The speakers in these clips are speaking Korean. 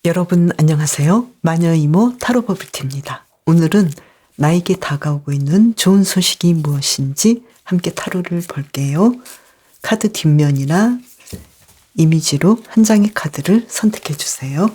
여러분 안녕하세요. 마녀이모 타로 버블티입니다. 오늘은 나에게 다가오고 있는 좋은 소식이 무엇인지 함께 타로를 볼게요. 카드 뒷면이나 이미지로 한 장의 카드를 선택해 주세요.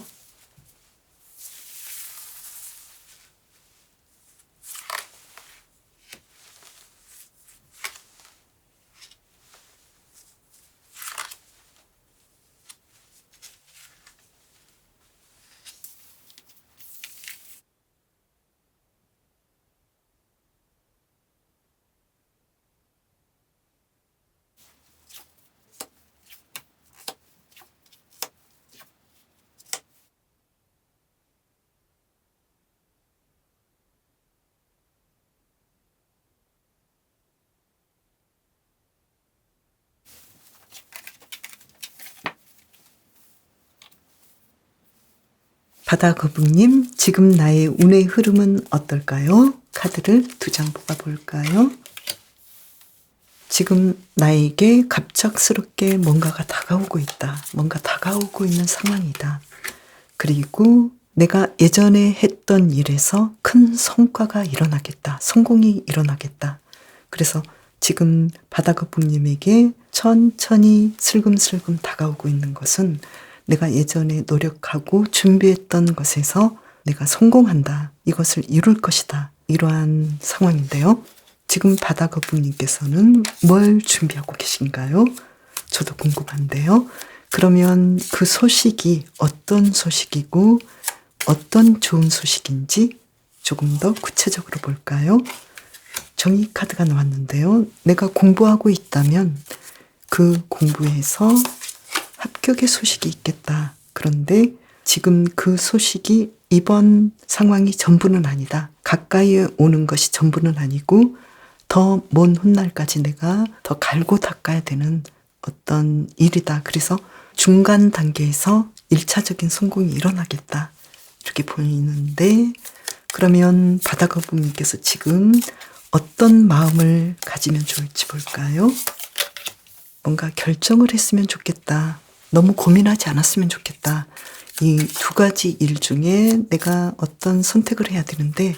바다거북님, 지금 나의 운의 흐름은 어떨까요? 카드를 두 장 뽑아볼까요? 지금 나에게 갑작스럽게 뭔가가 다가오고 있다. 뭔가 다가오고 있는 상황이다. 그리고 내가 예전에 했던 일에서 큰 성과가 일어나겠다. 성공이 일어나겠다. 그래서 지금 바다거북님에게 천천히 슬금슬금 다가오고 있는 것은 내가 예전에 노력하고 준비했던 것에서 내가 성공한다. 이것을 이룰 것이다. 이러한 상황인데요. 지금 바다거북님께서는 뭘 준비하고 계신가요? 저도 궁금한데요. 그러면 그 소식이 어떤 소식이고 어떤 좋은 소식인지 조금 더 구체적으로 볼까요? 정의 카드가 나왔는데요. 내가 공부하고 있다면 그 공부에서 합격의 소식이 있겠다. 그런데 지금 그 소식이 이번 상황이 전부는 아니다. 가까이 오는 것이 전부는 아니고 더 먼 훗날까지 내가 더 갈고 닦아야 되는 어떤 일이다. 그래서 중간 단계에서 1차적인 성공이 일어나겠다. 이렇게 보이는데 그러면 바다거북님께서 지금 어떤 마음을 가지면 좋을지 볼까요? 뭔가 결정을 했으면 좋겠다. 너무 고민하지 않았으면 좋겠다. 이 두 가지 일 중에 내가 어떤 선택을 해야 되는데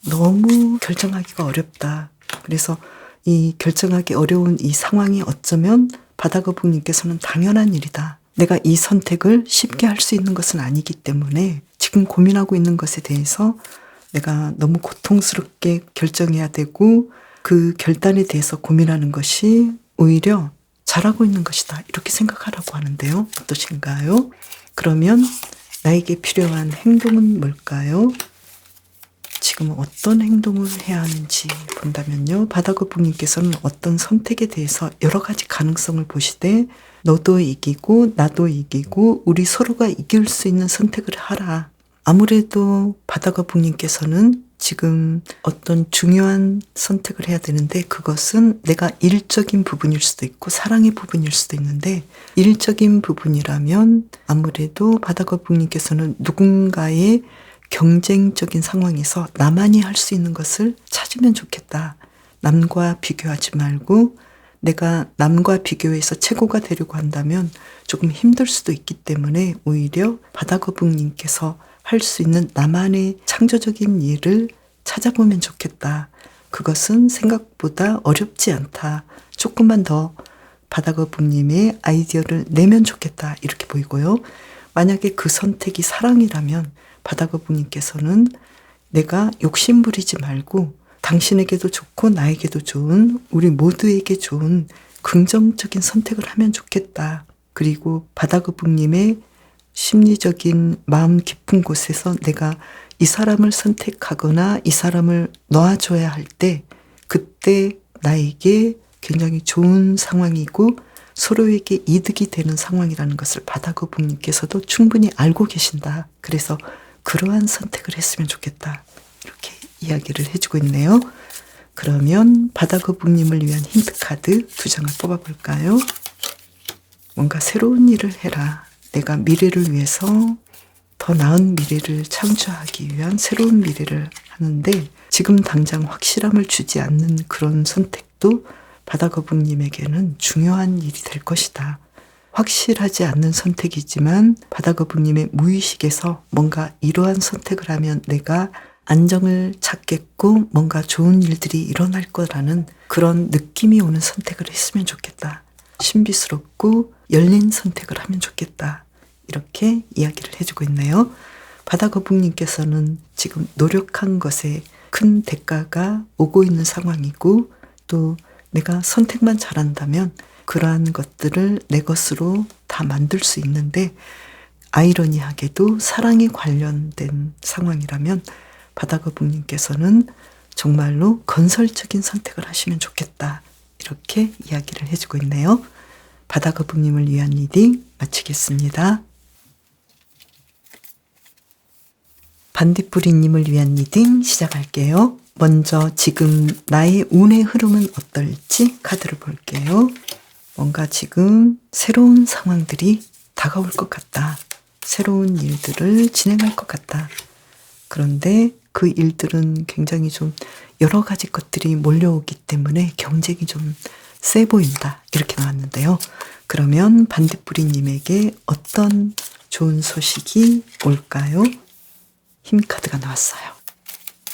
너무 결정하기가 어렵다. 그래서 이 결정하기 어려운 이 상황이 어쩌면 바다거북님께서는 당연한 일이다. 내가 이 선택을 쉽게 할 수 있는 것은 아니기 때문에 지금 고민하고 있는 것에 대해서 내가 너무 고통스럽게 결정해야 되고 그 결단에 대해서 고민하는 것이 오히려 잘하고 있는 것이다. 이렇게 생각하라고 하는데요. 어떠신가요? 그러면 나에게 필요한 행동은 뭘까요? 지금 어떤 행동을 해야 하는지 본다면요. 바다거북님께서는 어떤 선택에 대해서 여러 가지 가능성을 보시되 너도 이기고 나도 이기고 우리 서로가 이길 수 있는 선택을 하라. 아무래도 바다거북님께서는 지금 어떤 중요한 선택을 해야 되는데 그것은 내가 일적인 부분일 수도 있고 사랑의 부분일 수도 있는데 일적인 부분이라면 아무래도 바다거북님께서는 누군가의 경쟁적인 상황에서 나만이 할 수 있는 것을 찾으면 좋겠다. 남과 비교하지 말고 내가 남과 비교해서 최고가 되려고 한다면 조금 힘들 수도 있기 때문에 오히려 바다거북님께서 할 수 있는 나만의 창조적인 일을 찾아보면 좋겠다. 그것은 생각보다 어렵지 않다. 조금만 더 바다거북님의 아이디어를 내면 좋겠다. 이렇게 보이고요. 만약에 그 선택이 사랑이라면 바다거북님께서는 내가 욕심 부리지 말고 당신에게도 좋고 나에게도 좋은 우리 모두에게 좋은 긍정적인 선택을 하면 좋겠다. 그리고 바다거북님의 심리적인 마음 깊은 곳에서 내가 이 사람을 선택하거나 이 사람을 놔줘야 할 때 그때 나에게 굉장히 좋은 상황이고 서로에게 이득이 되는 상황이라는 것을 바다거북님께서도 충분히 알고 계신다. 그래서 그러한 선택을 했으면 좋겠다. 이렇게 이야기를 해주고 있네요. 그러면 바다거북님을 위한 힌트 카드 두 장을 뽑아볼까요? 뭔가 새로운 일을 해라. 내가 미래를 위해서 더 나은 미래를 창조하기 위한 새로운 미래를 하는데 지금 당장 확실함을 주지 않는 그런 선택도 바다거북님에게는 중요한 일이 될 것이다. 확실하지 않는 선택이지만 바다거북님의 무의식에서 뭔가 이러한 선택을 하면 내가 안정을 찾겠고 뭔가 좋은 일들이 일어날 거라는 그런 느낌이 오는 선택을 했으면 좋겠다. 신비스럽고 열린 선택을 하면 좋겠다. 이렇게 이야기를 해주고 있네요. 바다거북님께서는 지금 노력한 것에 큰 대가가 오고 있는 상황이고 또 내가 선택만 잘한다면 그러한 것들을 내 것으로 다 만들 수 있는데 아이러니하게도 사랑에 관련된 상황이라면 바다거북님께서는 정말로 건설적인 선택을 하시면 좋겠다. 이렇게 이야기를 해주고 있네요. 바다거북님을 위한 리딩 마치겠습니다. 반딧불이님을 위한 리딩 시작할게요. 먼저 지금 나의 운의 흐름은 어떨지 카드를 볼게요. 뭔가 지금 새로운 상황들이 다가올 것 같다. 새로운 일들을 진행할 것 같다. 그런데 그 일들은 굉장히 좀 여러 가지 것들이 몰려오기 때문에 경쟁이 좀 세 보인다. 이렇게 나왔는데요. 그러면 반딧불이님에게 어떤 좋은 소식이 올까요? 힘 카드가 나왔어요.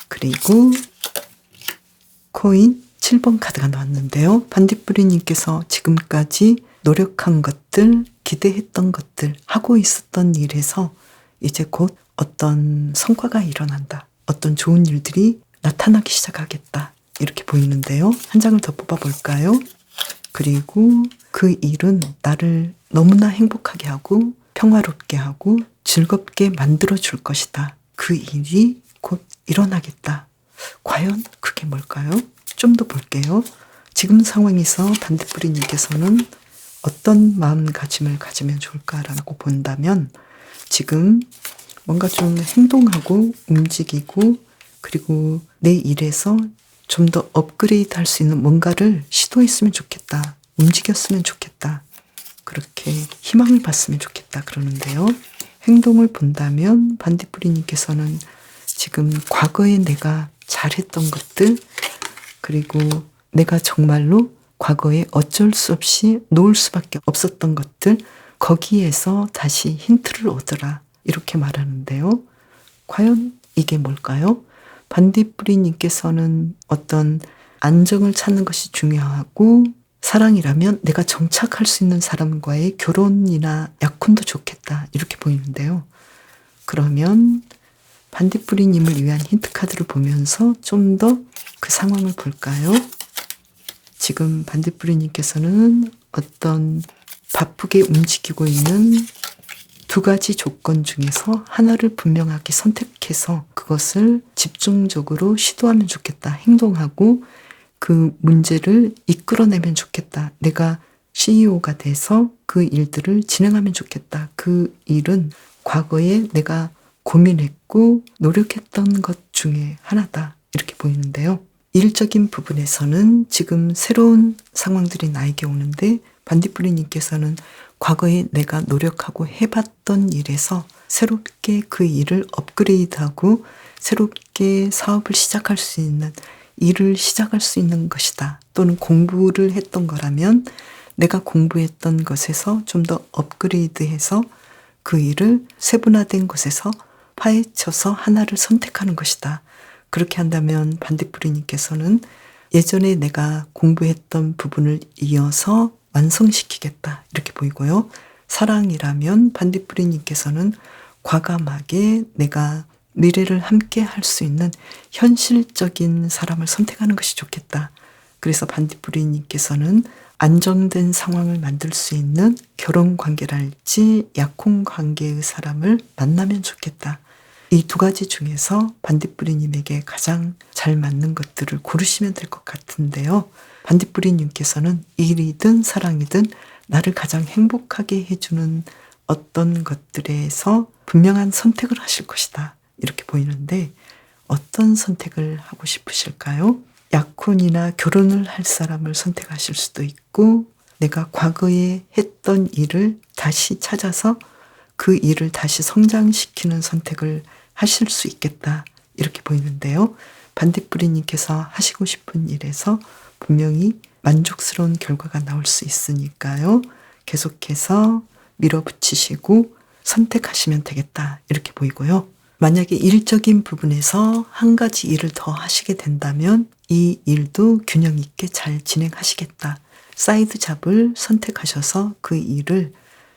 그리고 코인 7번 카드가 나왔는데요. 반딧불이님께서 지금까지 노력한 것들, 기대했던 것들, 하고 있었던 일에서 이제 곧 어떤 성과가 일어난다. 어떤 좋은 일들이 나타나기 시작하겠다. 이렇게 보이는데요. 한 장을 더 뽑아볼까요? 그리고 그 일은 나를 너무나 행복하게 하고 평화롭게 하고 즐겁게 만들어줄 것이다. 그 일이 곧 일어나겠다. 과연 그게 뭘까요? 좀 더 볼게요. 지금 상황에서 반딧불이님께서는 어떤 마음가짐을 가지면 좋을까라고 본다면 지금 뭔가 좀 행동하고 움직이고 그리고 내 일에서 좀 더 업그레이드 할 수 있는 뭔가를 시도했으면 좋겠다. 움직였으면 좋겠다. 그렇게 희망을 봤으면 좋겠다. 그러는데요. 행동을 본다면 반딧불이님께서는 지금 과거에 내가 잘했던 것들 그리고 내가 정말로 과거에 어쩔 수 없이 놓을 수밖에 없었던 것들 거기에서 다시 힌트를 얻으라 이렇게 말하는데요. 과연 이게 뭘까요? 반딧불이님께서는 어떤 안정을 찾는 것이 중요하고 사랑이라면 내가 정착할 수 있는 사람과의 결혼이나 약혼도 좋겠다 이렇게 보이는데요. 그러면 반딧불이님을 위한 힌트 카드를 보면서 좀 더 그 상황을 볼까요? 지금 반딧불이님께서는 어떤 바쁘게 움직이고 있는 두 가지 조건 중에서 하나를 분명하게 선택해서 그것을 집중적으로 시도하면 좋겠다. 행동하고 그 문제를 이끌어내면 좋겠다. 내가 CEO가 돼서 그 일들을 진행하면 좋겠다. 그 일은 과거에 내가 고민했고 노력했던 것 중에 하나다. 이렇게 보이는데요. 일적인 부분에서는 지금 새로운 상황들이 나에게 오는데 반딧불이님께서는 과거에 내가 노력하고 해봤던 일에서 새롭게 그 일을 업그레이드하고 새롭게 사업을 시작할 수 있는 일을 시작할 수 있는 것이다. 또는 공부를 했던 거라면 내가 공부했던 것에서 좀 더 업그레이드해서 그 일을 세분화된 것에서 파헤쳐서 하나를 선택하는 것이다. 그렇게 한다면 반딧불이님께서는 예전에 내가 공부했던 부분을 이어서 완성시키겠다. 이렇게 보이고요. 사랑이라면 반딧불이님께서는 과감하게 내가 미래를 함께 할 수 있는 현실적인 사람을 선택하는 것이 좋겠다. 그래서 반딧불이님께서는 안정된 상황을 만들 수 있는 결혼 관계랄지 약혼 관계의 사람을 만나면 좋겠다. 이 두 가지 중에서 반딧불이님에게 가장 잘 맞는 것들을 고르시면 될 것 같은데요. 반딧불이님께서는 일이든 사랑이든 나를 가장 행복하게 해주는 어떤 것들에서 분명한 선택을 하실 것이다. 이렇게 보이는데 어떤 선택을 하고 싶으실까요? 약혼이나 결혼을 할 사람을 선택하실 수도 있고 내가 과거에 했던 일을 다시 찾아서 그 일을 다시 성장시키는 선택을 하실 수 있겠다. 이렇게 보이는데요. 반딧불이님께서 하시고 싶은 일에서 분명히 만족스러운 결과가 나올 수 있으니까요. 계속해서 밀어붙이시고 선택하시면 되겠다. 이렇게 보이고요. 만약에 일적인 부분에서 한 가지 일을 더 하시게 된다면 이 일도 균형 있게 잘 진행하시겠다. 사이드 잡을 선택하셔서 그 일을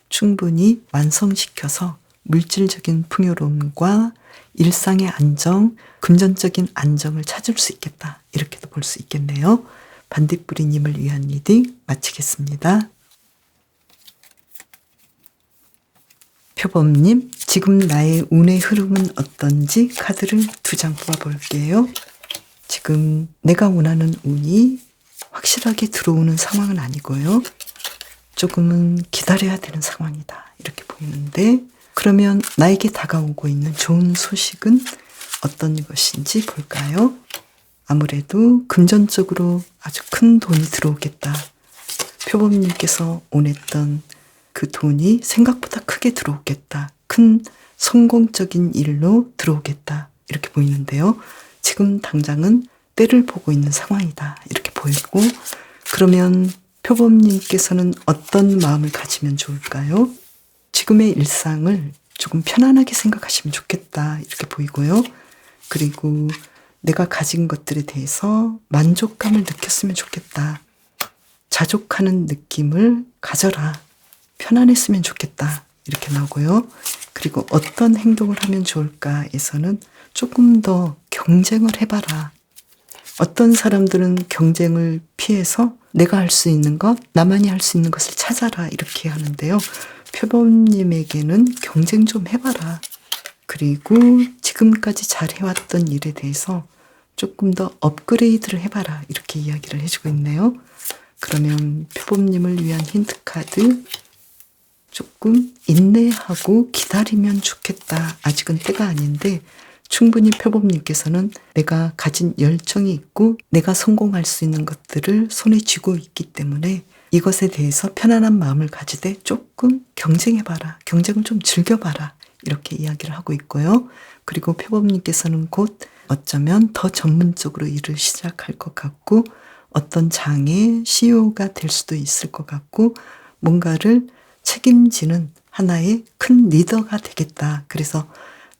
충분히 완성시켜서 물질적인 풍요로움과 일상의 안정, 금전적인 안정을 찾을 수 있겠다. 이렇게도 볼 수 있겠네요. 반딧불이님을 위한 리딩 마치겠습니다. 표범님, 지금 나의 운의 흐름은 어떤지 카드를 2장 뽑아볼게요. 지금 내가 원하는 운이 확실하게 들어오는 상황은 아니고요. 조금은 기다려야 되는 상황이다. 이렇게 보이는데, 그러면 나에게 다가오고 있는 좋은 소식은 어떤 것인지 볼까요? 아무래도 금전적으로 아주 큰 돈이 들어오겠다. 표범님께서 원했던 그 돈이 생각보다 크게 들어오겠다. 큰 성공적인 일로 들어오겠다. 이렇게 보이는데요. 지금 당장은 때를 보고 있는 상황이다. 이렇게 보이고, 그러면 표범님께서는 어떤 마음을 가지면 좋을까요? 지금의 일상을 조금 편안하게 생각하시면 좋겠다. 이렇게 보이고요. 그리고 내가 가진 것들에 대해서 만족감을 느꼈으면 좋겠다. 자족하는 느낌을 가져라. 편안했으면 좋겠다. 이렇게 나오고요. 그리고 어떤 행동을 하면 좋을까에서는 조금 더 경쟁을 해봐라. 어떤 사람들은 경쟁을 피해서 내가 할 수 있는 것, 나만이 할 수 있는 것을 찾아라. 이렇게 하는데요. 표범님에게는 경쟁 좀 해봐라. 그리고 지금까지 잘 해왔던 일에 대해서 조금 더 업그레이드를 해봐라. 이렇게 이야기를 해주고 있네요. 그러면 표범님을 위한 힌트 카드, 조금 인내하고 기다리면 좋겠다. 아직은 때가 아닌데 충분히 표범님께서는 내가 가진 열정이 있고 내가 성공할 수 있는 것들을 손에 쥐고 있기 때문에 이것에 대해서 편안한 마음을 가지되 조금 경쟁해봐라. 경쟁을 좀 즐겨봐라. 이렇게 이야기를 하고 있고요. 그리고 표범님께서는 곧 어쩌면 더 전문적으로 일을 시작할 것 같고 어떤 장의 CEO가 될 수도 있을 것 같고 뭔가를 책임지는 하나의 큰 리더가 되겠다. 그래서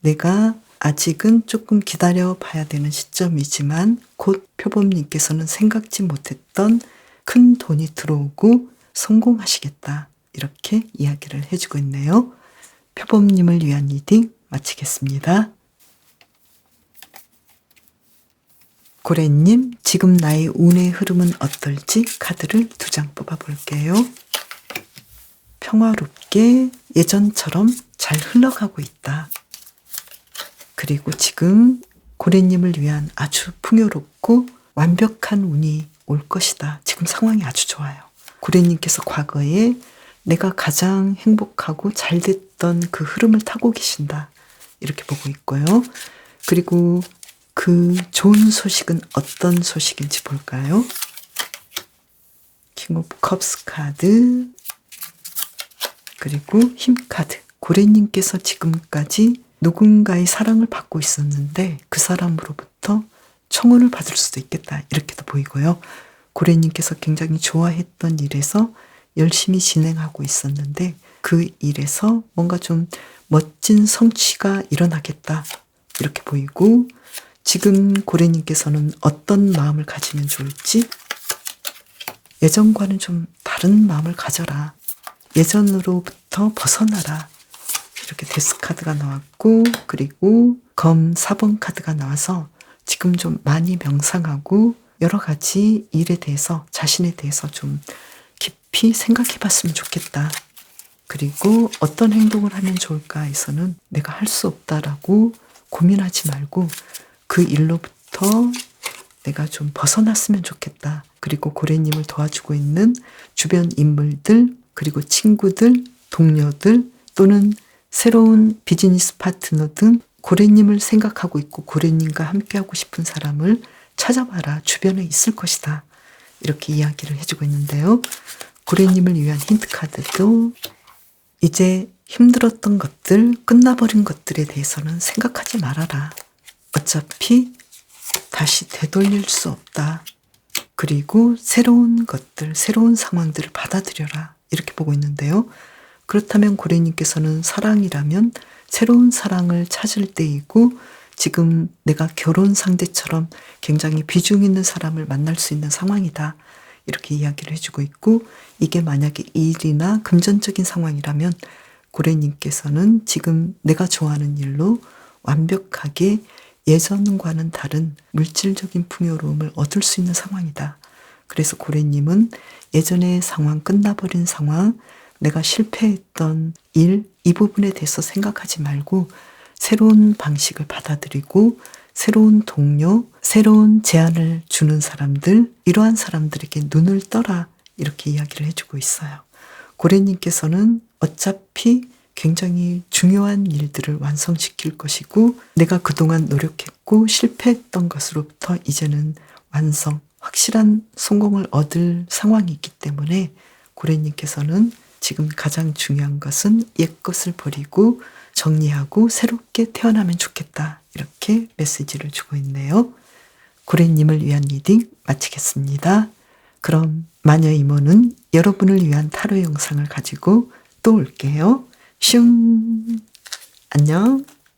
내가 아직은 조금 기다려 봐야 되는 시점이지만 곧 표범님께서는 생각지 못했던 큰 돈이 들어오고 성공하시겠다. 이렇게 이야기를 해주고 있네요. 표범님을 위한 리딩 마치겠습니다. 고래님, 지금 나의 운의 흐름은 어떨지 카드를 2장 뽑아볼게요. 평화롭게 예전처럼 잘 흘러가고 있다. 그리고 지금 고래님을 위한 아주 풍요롭고 완벽한 운이 올 것이다. 지금 상황이 아주 좋아요. 고래님께서 과거에 내가 가장 행복하고 잘 됐던 그 흐름을 타고 계신다. 이렇게 보고 있고요. 그리고 그 좋은 소식은 어떤 소식인지 볼까요? 킹 오브 컵스 카드, 그리고 힘 카드. 고래님께서 지금까지 누군가의 사랑을 받고 있었는데 그 사람으로부터 청혼을 받을 수도 있겠다. 이렇게도 보이고요. 고래님께서 굉장히 좋아했던 일에서 열심히 진행하고 있었는데 그 일에서 뭔가 좀 멋진 성취가 일어나겠다. 이렇게 보이고 지금 고래님께서는 어떤 마음을 가지면 좋을지 예전과는 좀 다른 마음을 가져라. 예전으로부터 벗어나라. 이렇게 데스 카드가 나왔고 그리고 검 4번 카드가 나와서 지금 좀 많이 명상하고 여러 가지 일에 대해서 자신에 대해서 좀 깊이 생각해 봤으면 좋겠다. 그리고 어떤 행동을 하면 좋을까에서는 내가 할 수 없다라고 고민하지 말고 그 일로부터 내가 좀 벗어났으면 좋겠다. 그리고 고래님을 도와주고 있는 주변 인물들 그리고 친구들, 동료들 또는 새로운 비즈니스 파트너 등 고래님을 생각하고 있고 고래님과 함께하고 싶은 사람을 찾아봐라. 주변에 있을 것이다. 이렇게 이야기를 해주고 있는데요. 고래님을 위한 힌트 카드도 이제 힘들었던 것들, 끝나버린 것들에 대해서는 생각하지 말아라. 어차피 다시 되돌릴 수 없다. 그리고 새로운 것들, 새로운 상황들을 받아들여라. 이렇게 보고 있는데요. 그렇다면 고래님께서는 사랑이라면 새로운 사랑을 찾을 때이고 지금 내가 결혼 상대처럼 굉장히 비중 있는 사람을 만날 수 있는 상황이다. 이렇게 이야기를 해주고 있고 이게 만약에 일이나 금전적인 상황이라면 고래님께서는 지금 내가 좋아하는 일로 완벽하게 예전과는 다른 물질적인 풍요로움을 얻을 수 있는 상황이다. 그래서 고래님은 예전의 상황, 끝나버린 상황, 내가 실패했던 일, 이 부분에 대해서 생각하지 말고 새로운 방식을 받아들이고 새로운 동료, 새로운 제안을 주는 사람들, 이러한 사람들에게 눈을 떠라 이렇게 이야기를 해주고 있어요. 고래님께서는 어차피 굉장히 중요한 일들을 완성시킬 것이고 내가 그동안 노력했고 실패했던 것으로부터 이제는 완성, 확실한 성공을 얻을 상황이 있기 때문에 고래님께서는 지금 가장 중요한 것은 옛것을 버리고 정리하고 새롭게 태어나면 좋겠다. 이렇게 메시지를 주고 있네요. 고래님을 위한 리딩 마치겠습니다. 그럼 마녀 이모는 여러분을 위한 타로 영상을 가지고 또 올게요. 슝! 안녕!